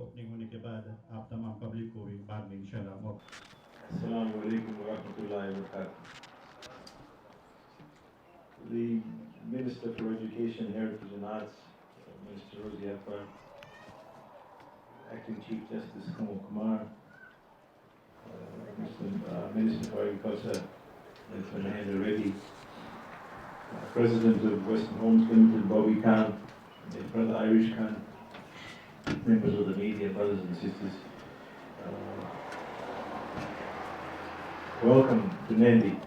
Opening होने के बाद आप तमाम पब्लिक को भी बाद में इंशाल्लाह मौका। Assalamu alaikum wa rahmatullahi wa barakatuh. The Minister for Education, Heritage and Arts, Minister Rosie Akbar, Acting Chief Justice Kamal Kumar, Minister for Agriculture, Mr. Mahendra Reddy, President of Western Homes Limited, Bobby Khan, his brother Irish Khan, members of the media, brothers and sisters. Welcome to Nandi.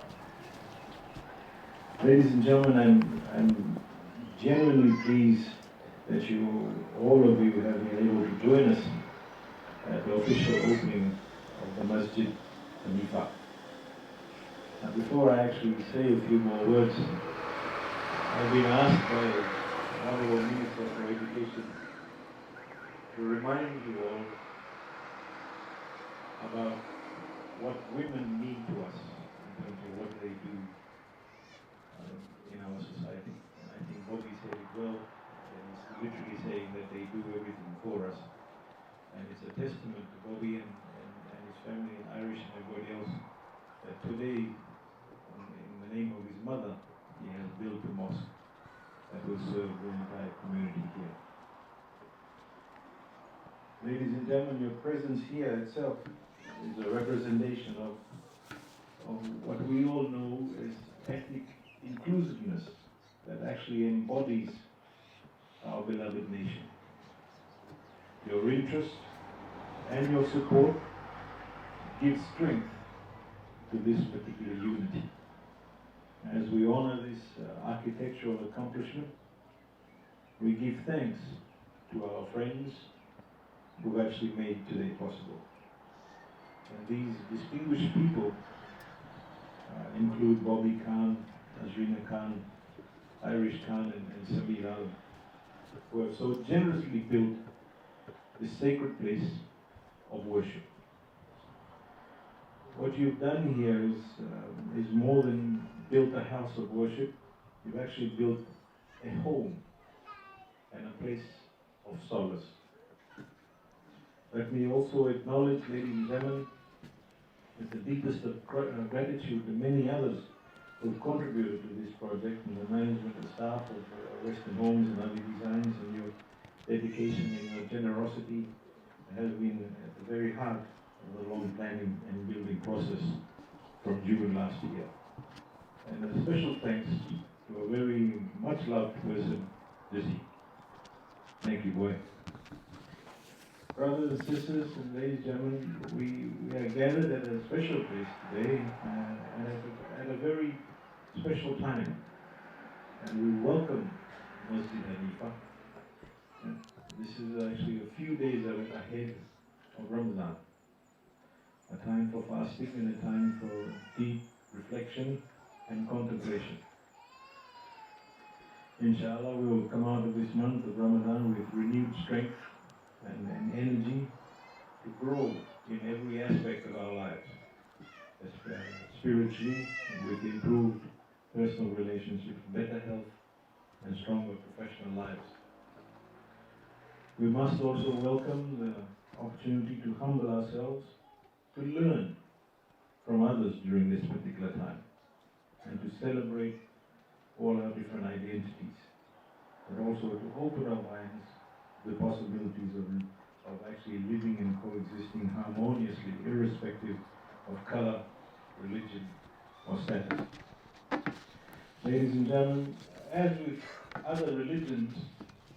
Ladies and gentlemen, I'm genuinely pleased that all of you have been able to join us at the official opening of the Masjid Hanifa. Now, before I actually say a few more words, I've been asked by the Honorable Minister for Education to remind you all about what women mean to us in terms of what they do in our society. And I think Bobby said it well, and he's literally saying that they do everything for us. And it's a testament to Bobby and his family and Irish and everybody else that today, in the name of his mother, he has built a mosque that will serve the entire community here. Ladies and gentlemen, your presence here itself is a representation of what we all know as ethnic inclusiveness that actually embodies our beloved nation. Your interest and your support give strength to this particular unity. As we honor this architectural accomplishment, we give thanks to our friends who actually made today possible. And these distinguished people include Bobby Khan, Azrina Khan, Irish Khan, and Samir Alam, who have so generously built this sacred place of worship. What you've done here is more than built a house of worship. You've actually built a home and a place of solace. Let me also acknowledge, ladies and gentlemen, with the deepest of gratitude to many others who have contributed to this project, and the management and staff of Western Homes and Avi Designs, and your dedication and your generosity has been at the very heart of the long planning and building process from June last year. And a special thanks to a very much loved person, Jesse. Thank you, boy. Brothers and sisters and ladies and gentlemen, we are gathered at a special place today and at a very special time. And we welcome Masjid Hanifa. And this is actually a few days ahead of Ramadan, a time for fasting and a time for deep reflection and contemplation. Inshallah, we will come out of this month of Ramadan with renewed strength and energy to grow in every aspect of our lives, spiritually, with improved personal relationships, better health, and stronger professional lives. We must also welcome the opportunity to humble ourselves, to learn from others during this particular time, and to celebrate all our different identities, but also to open our minds to the possibilities of actually living and coexisting harmoniously, irrespective of color, religion, or status. Ladies and gentlemen, as with other religions,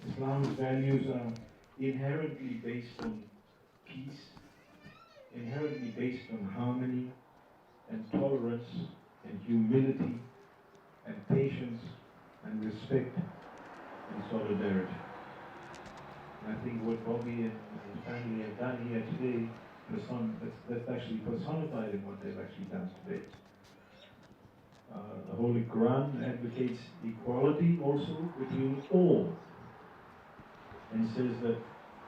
Islam's values are inherently based on peace, inherently based on harmony and tolerance and humility and patience and respect and solidarity. And I think what Bobby and his family have done here today, that's actually personified in what they've actually done today. The Holy Quran advocates equality also between all, and says that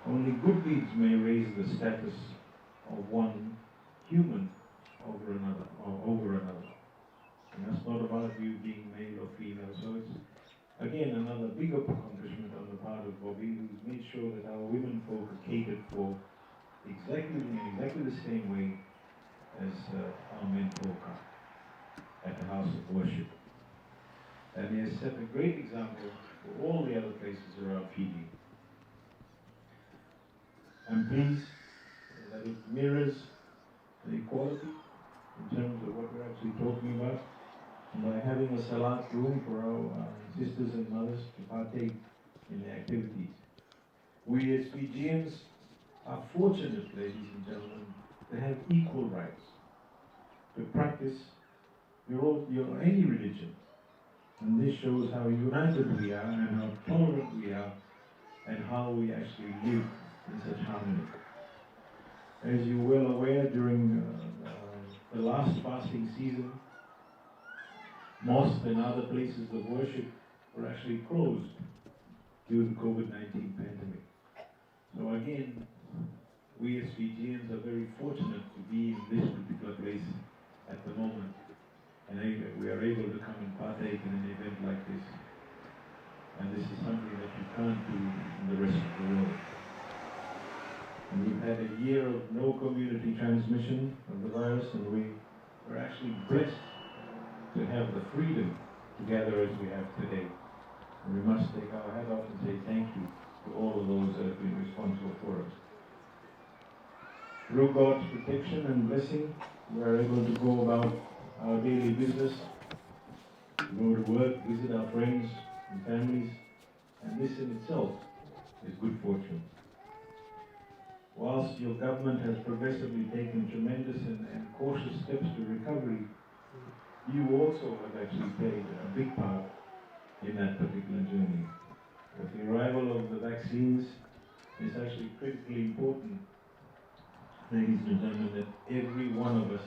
only good deeds may raise the status of one human over another. And that's not about you being male or female. So Again, another big accomplishment on the part of Bobby, who's made sure that our women folk are catered for exactly in exactly the same way as our men folk are at the house of worship. And he has set a great example for all the other places around Fiji. I'm pleased that it mirrors the equality in terms of what we're actually talking about. And by having a salat room for our sisters and mothers to partake in the activities. We as Fijians are fortunate, ladies and gentlemen, to have equal rights, to practice your any religion. And this shows how united we are and how tolerant we are and how we actually live in such harmony. As you're well aware, during the last fasting season, mosques and other places of worship were actually closed due to the COVID-19 pandemic. So again, we as Fijians are very fortunate to be in this particular place at the moment, and we are able to come and partake in an event like this. And this is something that you can't do in the rest of the world. And we've had a year of no community transmission of the virus, and we're actually blessed to have the freedom to gather as we have today. And we must take our hat off and say thank you to all of those that have been responsible for us. Through God's protection and blessing, we are able to go about our daily business, go to work, visit our friends and families, and this in itself is good fortune. Whilst your government has progressively taken tremendous and cautious steps to recovery, you also have actually played a big part in that particular journey. With the arrival of the vaccines, it's actually critically important, ladies and gentlemen, that every one of us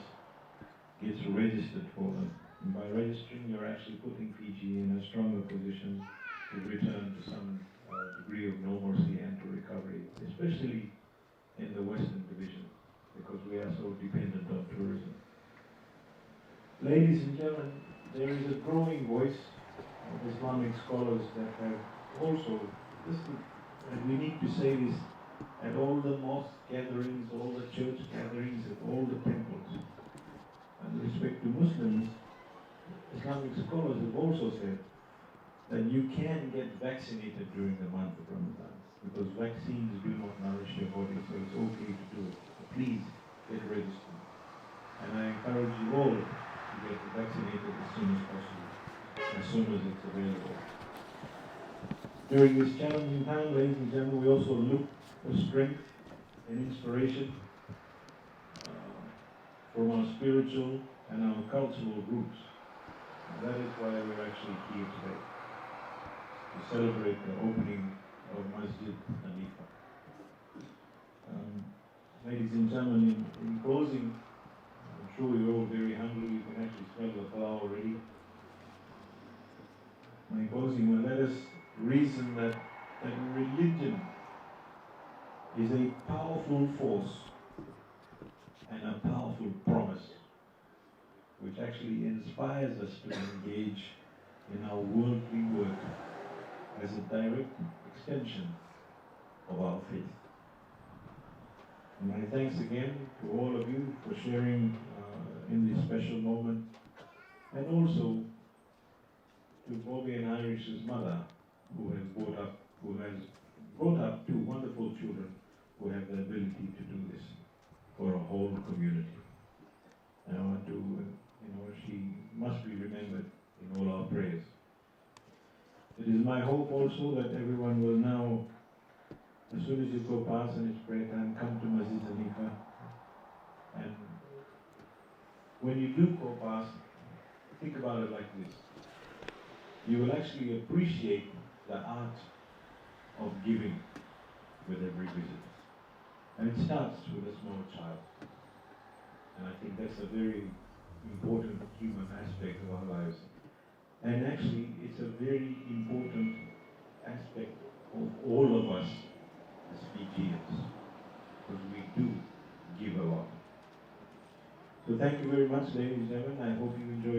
gets registered for them. And by registering, you're actually putting Fiji in a stronger position to return to some degree of normalcy and to recovery, especially in the Western Division, because we are so dependent on tourism. Ladies and gentlemen, there is a growing voice of Islamic scholars that have also, and we need to say this at all the mosque gatherings, all the church gatherings, at all the temples. And with respect to Muslims, Islamic scholars have also said that you can get vaccinated during the month of Ramadan, because vaccines do not nourish your body, so it's okay to do it. So please get registered. And I encourage you all to get vaccinated as soon as possible, as soon as it's available. During this challenging time, ladies and gentlemen, we also look for strength and inspiration from our spiritual and our cultural roots. And that is why we're actually here today, to celebrate the opening of Masjid Hanifa. Ladies and gentlemen, in closing, I'm sure you're all very hungry, you can actually smell the flour already. In closing, let us reason that religion is a powerful force and a powerful promise which actually inspires us to engage in our worldly work as a direct extension of our faith. And my thanks again to all of you for sharing in this special moment, and also to Bobby and Irish's mother, who has brought up two wonderful children who have the ability to do this for a whole community. And I want to, she must be remembered in all our prayers. It is my hope also that everyone will now, as soon as you go past and it's prayer time, come to Masjid Hanifa. And when you do go past, think about it like this. You will actually appreciate the art of giving with every visit. And it starts with a small child. And I think that's a very important human aspect of our lives. And actually, it's a very important aspect of all of us as Fijians, because we do give a lot. So thank you very much, ladies and gentlemen. I hope you enjoyed